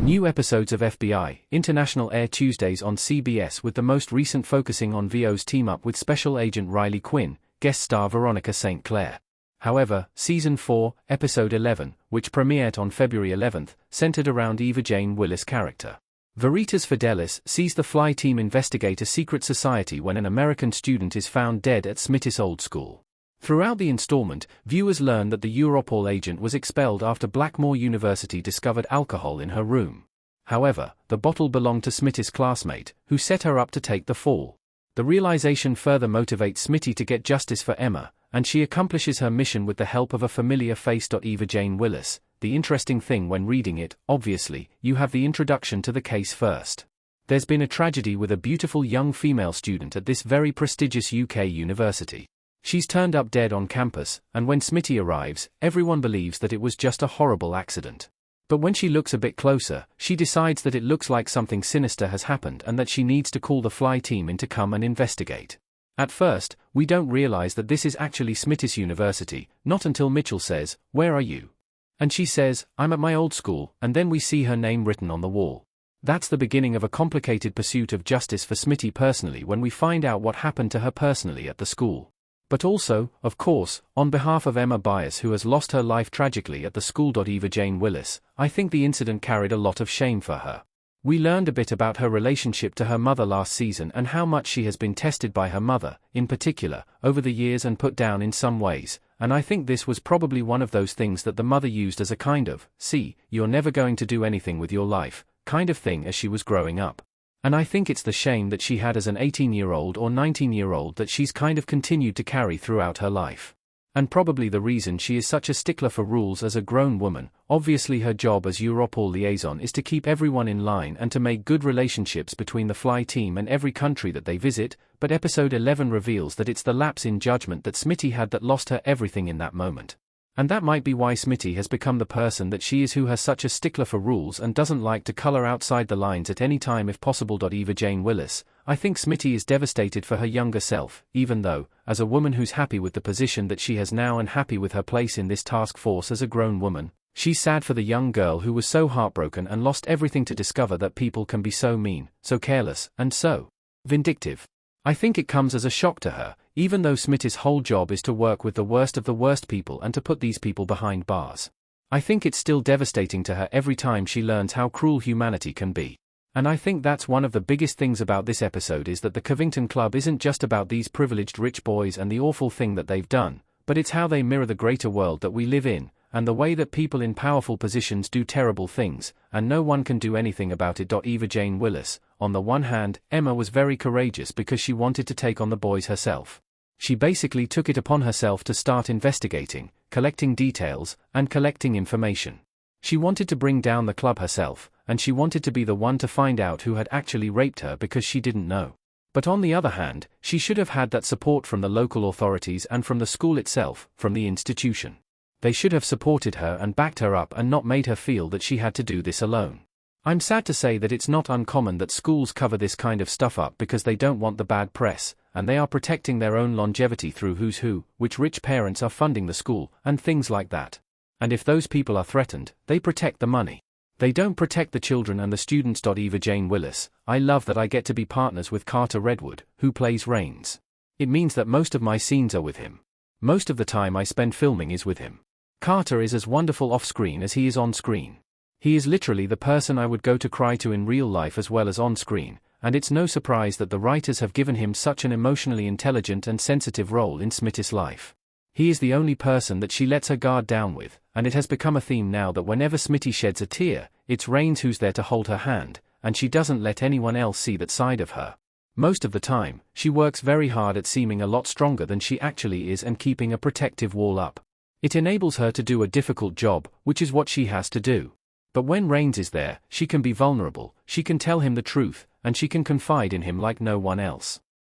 New episodes of FBI International air Tuesdays on CBS, with the most recent focusing on VO's team-up with Special Agent Riley Quinn, guest star Veronica St. Clair. However, Season 4, Episode 11, which premiered on February 11th, centered around Eva Jane Willis' character. Veritas Fidelis sees the Fly team investigate a secret society when an American student is found dead at Smitty's old school. Throughout the installment, viewers learn that the Europol agent was expelled after Blackmore University discovered alcohol in her room. However, the bottle belonged to Smitty's classmate, who set her up to take the fall. The realization further motivates Smitty to get justice for Emma, and she accomplishes her mission with the help of a familiar face. Eva Jane Willis. The interesting thing when reading it, obviously, you have the introduction to the case first. There's been a tragedy with a beautiful young female student at this very prestigious UK university. She's turned up dead on campus, and when Smitty arrives, everyone believes that it was just a horrible accident. But when she looks a bit closer, she decides that it looks like something sinister has happened and that she needs to call the Fly team in to come and investigate. At first, we don't realize that this is actually Smitty's university, not until Mitchell says, "Where are you?" And she says, "I'm at my old school," and then we see her name written on the wall. That's the beginning of a complicated pursuit of justice for Smitty personally when we find out what happened to her personally at the school. But also, of course, on behalf of Emma Byers, who has lost her life tragically at the school. Eva Jane Willis, I think the incident carried a lot of shame for her. We learned a bit about her relationship to her mother last season and how much she has been tested by her mother, in particular, over the years and put down in some ways, and I think this was probably one of those things that the mother used as a kind of, "See, you're never going to do anything with your life," kind of thing as she was growing up. And I think it's the shame that she had as an 18-year-old or 19-year-old that she's kind of continued to carry throughout her life. And probably the reason she is such a stickler for rules as a grown woman. Obviously her job as Europol liaison is to keep everyone in line and to make good relationships between the Fly team and every country that they visit, but episode 11 reveals that it's the lapse in judgment that Smitty had that lost her everything in that moment. And that might be why Smitty has become the person that she is, who has such a stickler for rules and doesn't like to color outside the lines at any time if possible. Eva Jane Willis, I think Smitty is devastated for her younger self, even though, as a woman who's happy with the position that she has now and happy with her place in this task force as a grown woman, she's sad for the young girl who was so heartbroken and lost everything to discover that people can be so mean, so careless, and so vindictive. I think it comes as a shock to her, even though Smitty's whole job is to work with the worst of the worst people and to put these people behind bars. I think it's still devastating to her every time she learns how cruel humanity can be. And I think that's one of the biggest things about this episode, is that the Covington Club isn't just about these privileged rich boys and the awful thing that they've done, but it's how they mirror the greater world that we live in, and the way that people in powerful positions do terrible things, and no one can do anything about it. Eva Jane Willis, on the one hand, Emma was very courageous because she wanted to take on the boys herself. She basically took it upon herself to start investigating, collecting details, and collecting information. She wanted to bring down the club herself, and she wanted to be the one to find out who had actually raped her because she didn't know. But on the other hand, she should have had that support from the local authorities and from the school itself, from the institution. They should have supported her and backed her up and not made her feel that she had to do this alone. I'm sad to say that it's not uncommon that schools cover this kind of stuff up because they don't want the bad press, and they are protecting their own longevity through who's who, which rich parents are funding the school, and things like that. And if those people are threatened, they protect the money. They don't protect the children and the students. Eva Jane Willis, I love that I get to be partners with Carter Redwood, who plays Rains. It means that most of my scenes are with him. Most of the time I spend filming is with him. Carter is as wonderful off-screen as he is on-screen. He is literally the person I would go to cry to in real life as well as on-screen, and it's no surprise that the writers have given him such an emotionally intelligent and sensitive role in Smitty's life. He is the only person that she lets her guard down with, and it has become a theme now that whenever Smitty sheds a tear, it's Rains who's there to hold her hand, and she doesn't let anyone else see that side of her. Most of the time, she works very hard at seeming a lot stronger than she actually is and keeping a protective wall up. It enables her to do a difficult job, which is what she has to do. But when Rains is there, she can be vulnerable, she can tell him the truth, and she can confide in him like no one else.